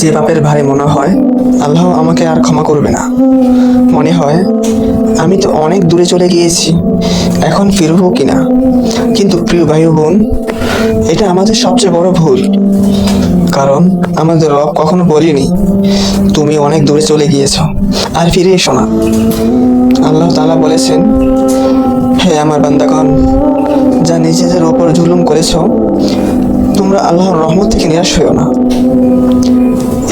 যে পাপের ভারে মনে হয় আল্লাহ আমাকে আর ক্ষমা করবে না। মনে হয় আমি তো অনেক দূরে চলে গিয়েছি, এখন ফিরবো কিনা। কিন্তু প্রিয় ভাই ও বোন, এটা আমাদের সবচেয়ে বড় ভুল। কারণ আমাদের রব কখনো বলিনি তুমি অনেক দূরে চলে গিয়েছ আর ফিরে এসো না। আল্লাহ তাআলা বলেছেন, হে আমার বান্দাগণ, যা নিজেদের ওপর জুলুম করেছ, তোমরা আল্লাহর রহমত থেকে নিরাশ হইও না।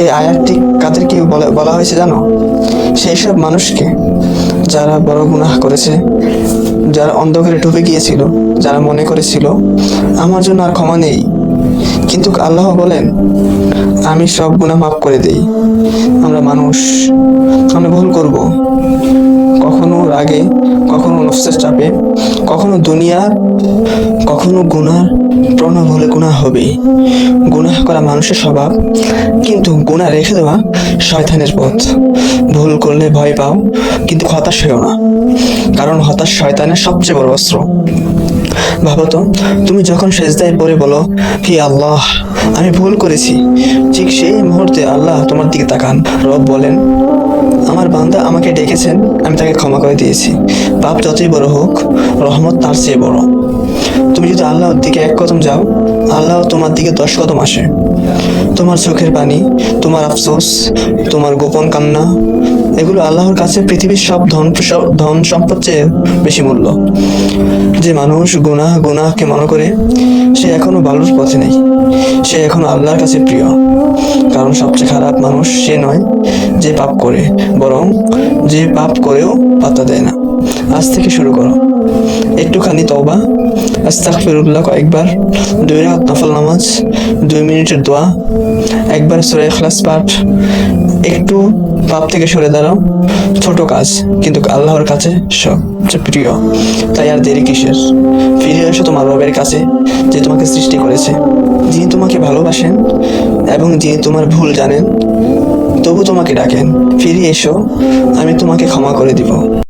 এই আয়াতটি কাদেরকে বলা হয়েছে জানো? সেই সব মানুষকে যারা বড় গুনাহ করেছে, যারা অন্ধকারে ডুবে গিয়েছিল, যারা মনে করেছিল আমার জন্য আর ক্ষমা নেই। কিন্তু আল্লাহ বলেন, আমি সব গুনাহ মাফ করে দেই। আমরা মানুষ, আমরা ভুল করব, কখনো রাগে, কখনো নফসের চাপে, কখনো দুনিয়া, কখনো গুনাহ প্রণব হলে গুনাহ হবে। গুনাহ করা মানুষের স্বভাব, কিন্তু গুনাহ রেখে দেওয়া শয়তানের পথ। ভুল করলে ভয় পাও, কিন্তু হতাশ হইও না, কারণ হতাশ শয়তানের সবচেয়ে বড় অস্ত্র। ভাবো তো, তুমি যখন সেজদায় পড়ে বলো, হে আল্লাহ, আমি ভুল করেছি, ঠিক সেই মুহূর্তে আল্লাহ তোমার দিকে তাকান। রব বলেন, আমার বান্দা আমাকে ডেকেছেন, আমি তাকে ক্ষমা করে দিয়েছি। পাপ যতই বড় হোক, রহমত তার চেয়ে বড়। তুমি যদি আল্লাহর দিকে এক কদম যাও, আল্লাহ তোমার দিকে 10 কদম আসে। তোমার চোখের পানি, তোমার আফসোস, তোমার গোপন কান্না, এগুলো আল্লাহর কাছে পৃথিবীর সব ধন সম্পদ চেয়ে বেশি মূল্য। যে মানুষ গুনাহকে মনে করে, সে এখনো ভালোর পথে নেই, সে এখনো আল্লাহর কাছে প্রিয়। কারণ সবচেয়ে খারাপ মানুষ সে নয় যে পাপ করে, বরং যে পাপ করেও পাত্তা দেয় না। আজ থেকে শুরু করো, একটুখানি তওবা, আস্তাগফিরুল্লাহ কয়েকবার, 2 রাকাত নফল নামাজ, 2 মিনিটের দোয়া, একবার সূরা ইখলাস পাঠ। একটু পাপ থেকে সরে দাঁড়াও। ছোট কাজ, কিন্তু আল্লাহর কাছে সবচেয়ে প্রিয়। তাই আর দেরি কিসের? ফিরে এসো তোমার রবের কাছে, যে তোমাকে সৃষ্টি করেছে, যিনি তোমাকে ভালোবাসেন এবং যিনি তোমার ভুল জানেন, তবু তোমাকে ডাকেন, ফিরে এসো, আমি তোমাকে ক্ষমা করে দিব।